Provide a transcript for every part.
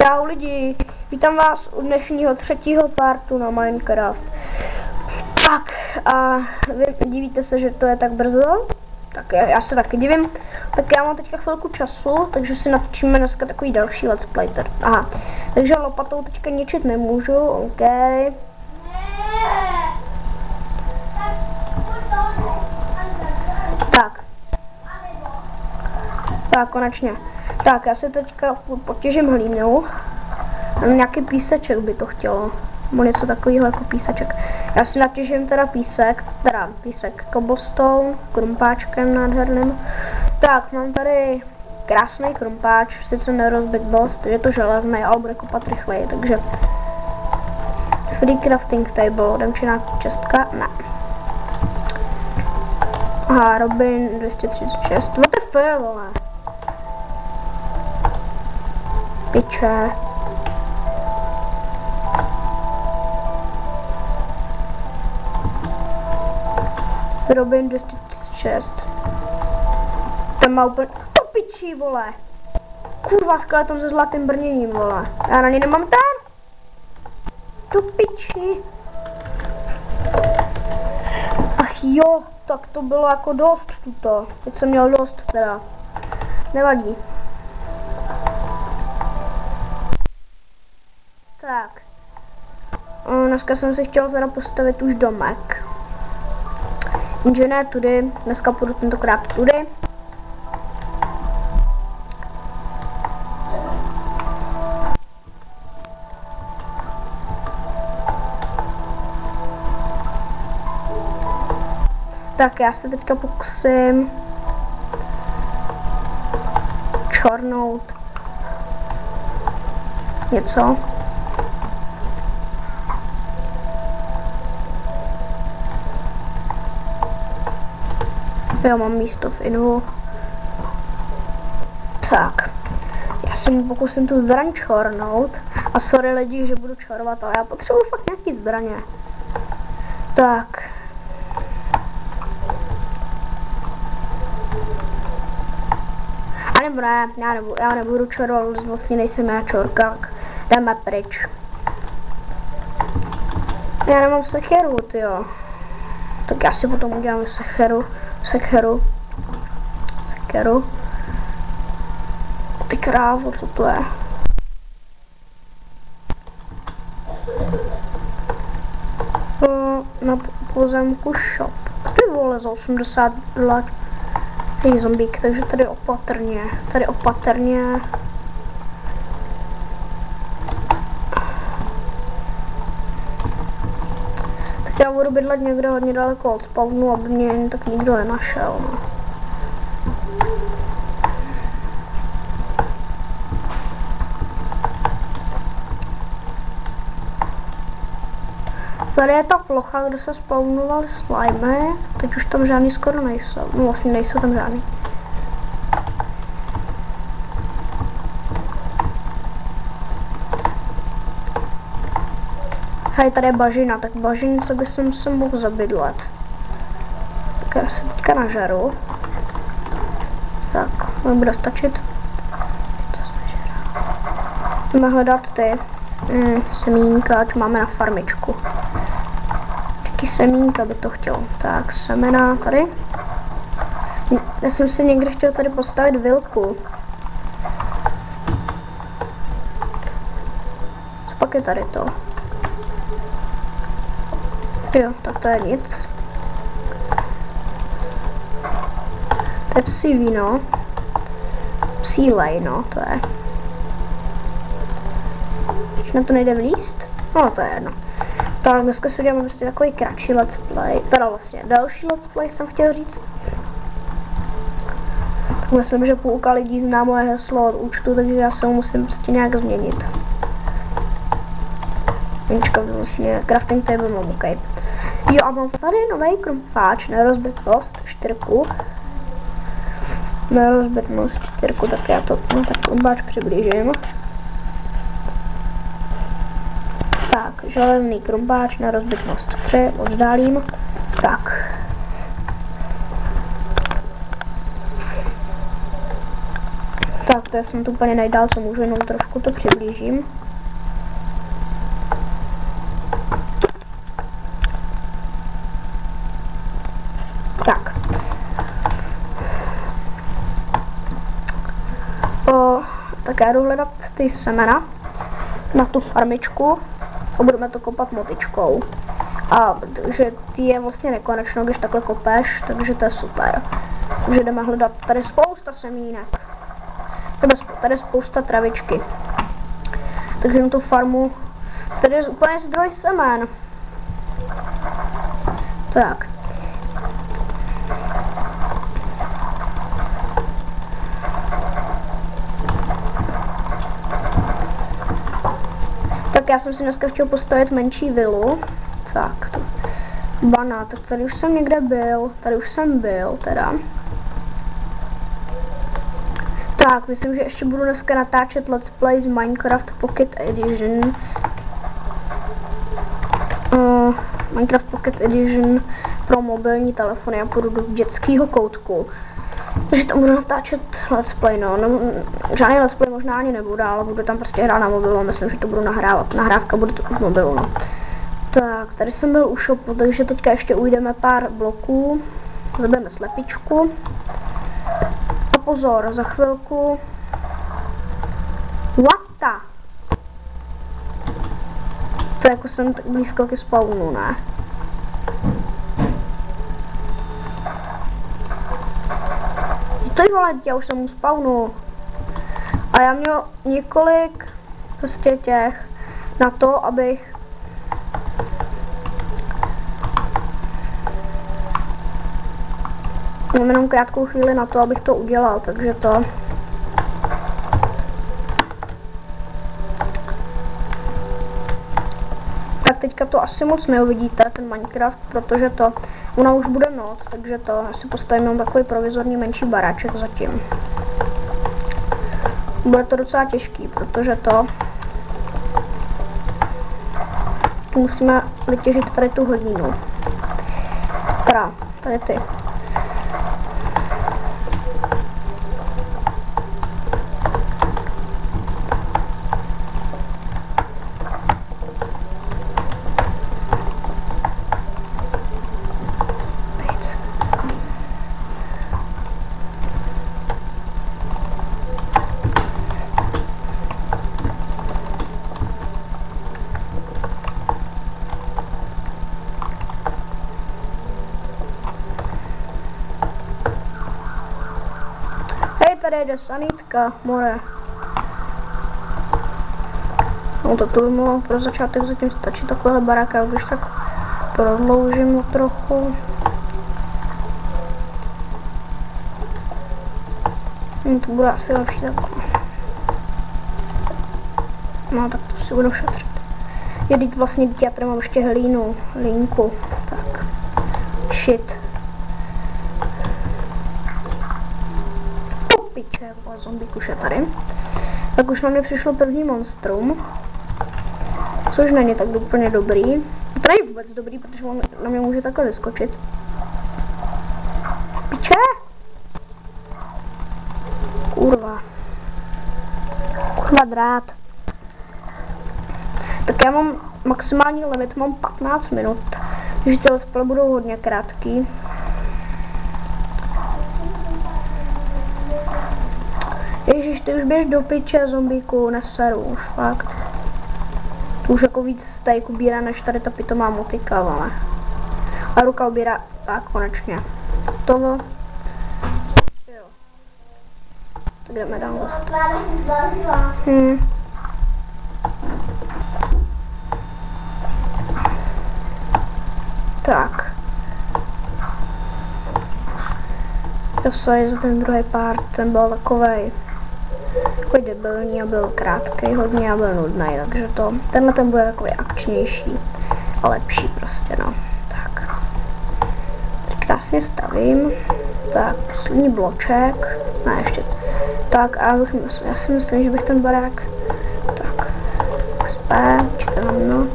Čau lidi, vítám vás u dnešního třetího partu na Minecraft. Tak a vy divíte se, že to je tak brzo? Tak já se taky divím. Tak já mám teďka chvilku času, takže si natočíme dneska takový další let's play. Aha, takže lopatou teďka ničit nemůžu, OK. Tak, konečně. Tak, já si teďka potěžím hlínu. Nějaký píseček by to chtělo. Nebo něco takového jako píseček. Já si natěžím teda písek cobblestone, krumpáčkem nádherným. Tak, mám tady krásný krumpáč, sice nerozbit dost, je to železný, ale bude kopat rychleji, takže free crafting table, jdem či nějaký čestka? Ne. Aha, Robin 236, what the fuck, vole. Piče. Robin 206. Ten má úplně... To pičí, vole. Kurva, skeleton se zlatým brněním, vole. Já na něj nemám ten. To pičí. Ach jo, tak to bylo jako dost tuto. Teď jsem měl dost teda. Nevadí. Tak. Dneska jsem si chtěl teda postavit už domek. Jenže ne tudy, dneska půjdu tentokrát tudy. Tak já se teďka pokusím čornout něco. Já mám místo v invu. Tak. Já se mu pokusím tu zbraň čornout. A sorry lidi, že budu čorovat, ale já potřebuji fakt nějaký zbraně. Tak. A nebo ne, já nebudu čorovat, vlastně nejsem já čorkák. Jdeme pryč. Já nemám sekeru, tyjo. Tak já si potom udělám sekeru. Ty krávo, co to je? Na pozemku shop. Ty vole, za 80 let. Hej, zombík, takže tady opatrně. Tak já budu bydlet někde hodně daleko od spawnu, aby mě jen tak nikdo nenašel. No. Tady je ta plocha, kde se spawnovaly slimy, teď už tam žádný skoro nejsou, no vlastně nejsou tam žádný. Hej, tady je bažina, tak bažince by jsem se mohl zabydlet. Tak já se teďka nažeru. Tak, nebude stačit. Jdeme hledat ty semínka, ať máme na farmičku. Taky semínka by to chtělo. Tak, semena tady. Já jsem si někde chtěl tady postavit vilku. Co pak je tady to? Jo, tak to je nic. To je psí víno. Psí lejno, to je. Už na to nejde vlíst? No, to je jedno. Tak dneska si uděláme prostě takový kratší let's play. Teda vlastně další let's play jsem chtěl říct. Tak myslím, že půlka lidí zná moje heslo od účtu, takže já se ho musím prostě nějak změnit. Vlastně crafting table mám OK. Jo, a mám tady nový krumpáč, nerozbitnost 4. Nerozbitnost 4, tak já to tak krumpáč přiblížím. Tak, železný krumpáč, nerozbitnost 3, oddálím. Tak. Tak, protože jsem tu úplně nejdál, co můžu, jenom trošku to přiblížím. Tak. Tak já jdu hledat ty semena na tu farmičku a budeme to kopat motičkou. A že ty je vlastně nekonečno, když takhle kopeš, takže to je super. Takže jdeme hledat tady spousta semínek. Tady spousta travičky. Takže na tu farmu, tady je úplně zdroj semen. Tak. Tak já jsem si dneska chtěl postavit menší vilu. Tak, bana, tak tady už jsem někde byl, tady už jsem byl teda. Tak, myslím, že ještě budu dneska natáčet Let's Play z Minecraft Pocket Edition. Minecraft Pocket Edition pro mobilní telefony. Já půjdu do dětského koutku. Takže tam budu natáčet Let's Play, no. Žádný Let's Play možná ani nebude, ale budu tam prostě hrát na mobilu. Myslím, že to budu nahrávat. Nahrávka bude to v mobilu, no. Tak, tady jsem byl u shopu, takže teďka ještě ujdeme pár bloků. Zabijeme slepičku. A pozor, za chvilku... What the? To jako jsem tak blízko ke spawnu, ne? To je vole, já už jsem u spawnu. A já měl několik prostě těch na to, abych mám jenom krátkou chvíli na to, abych to udělal, takže to... Tak teďka to asi moc neuvidíte, ten Minecraft, protože to... Ona už bude noc, takže to asi postavím jenom takový provizorní menší baráček zatím. Bude to docela těžký, protože to... Musíme vytěžit tady tu hlínu. Teda, tady ty. Tady jde sanitka, more. No to by mohlo pro začátek zatím stačit takovéhle barák, já když tak prodloužím trochu. To bude asi lepší takhle. No tak to si budu šetřit. Jedit vlastně dítě, já tady mám ještě hlínku. Tak. Shit. Zombík už je tady. Tak už na mě přišlo první monstrum. Což není tak úplně dobrý. To není vůbec dobrý, protože on na mě může takhle vyskočit. Piče! Kurva. Kurva drát. Tak já mám maximální limit, mám 15 minut. Takže ty let's play budou hodně krátký. Ježiš, ty už běž do piče, zombíku, neseru už, fakt. Tu už jako víc steak ubírá, než tady ta pitomá motika, ale. A ruka ubírá, tak konečně. Toho. Jo. Tak jdeme dál dost. Tak. Sorry za ten druhý part, ten byl takovej debilní a byl krátký hodně a byl nudný, takže to, tenhle ten bude takový akčnější a lepší prostě, no. Tak. Teď krásně stavím. Tak, poslední bloček. Ne, ještě. Tak a já si myslím, že bych ten barák tak zpět, tam, no.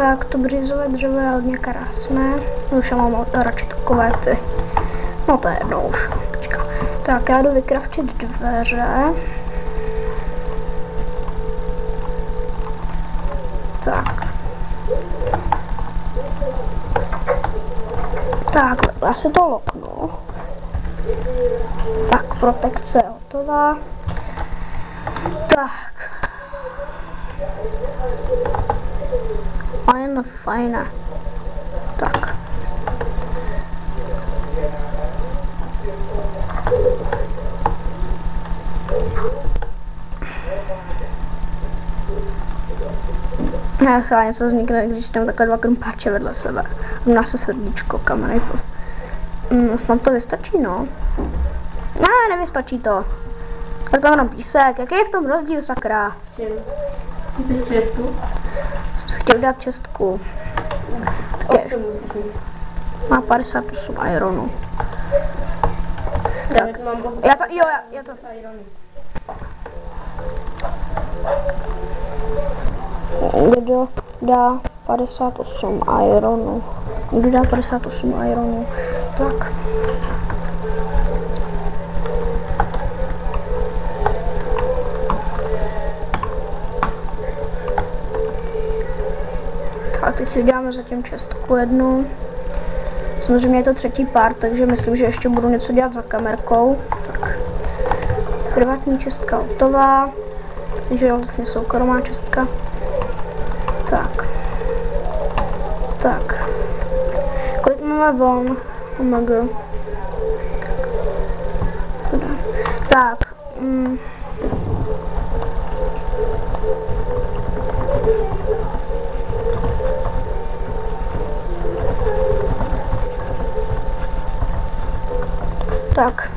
Tak, to břízové dřevo je hodně krásné. Už já mám radši takové ty. No to je jedno už. Teďka. Tak, já jdu vykraftit dveře. Tak. Tak, já si to loknu. Tak, protekce je hotová. Tak. Fajné. Tak. Já se něco vznikne, když tam takhle dva krumpáče vedle sebe. U nás se srdíčko, kameny. Snad to vystačí, no. Ne, nevystačí to. Tak to mám písek. Jaký je v tom rozdíl, sakra? Ty jsi čestku? Jsem si chtěl dát čestku. 8 musíš mít. Má 58 ironů. Tak. Mám 8. Já to. Irony. Kdo dá 58 ironů? Kdo dá 58 ironů? Tak. Tak, teď si uděláme zatím čestku jednu. Samozřejmě je to třetí part, takže myslím, že ještě budu něco dělat za kamerkou. Tak. Privátní čestka hotová. Takže vlastně soukromá čestka. Tak. Tak. Kolik máme von? OMG. Tak. Tak.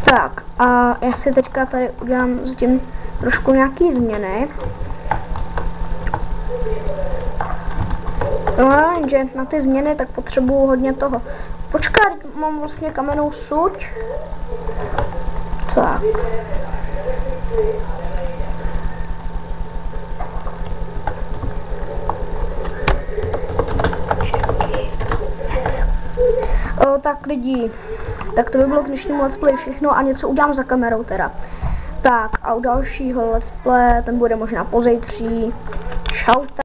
Tak, a já si teďka tady udělám s tím trošku nějaký změny. No, jenže na ty změny tak potřebuju hodně toho. Počkat, mám vlastně kamennou suť. Tak. Tak lidi, tak to by bylo k dnešnímu let's play všechno a něco udělám za kamerou teda. Tak a u dalšího let's play, ten bude možná pozítří. Čau.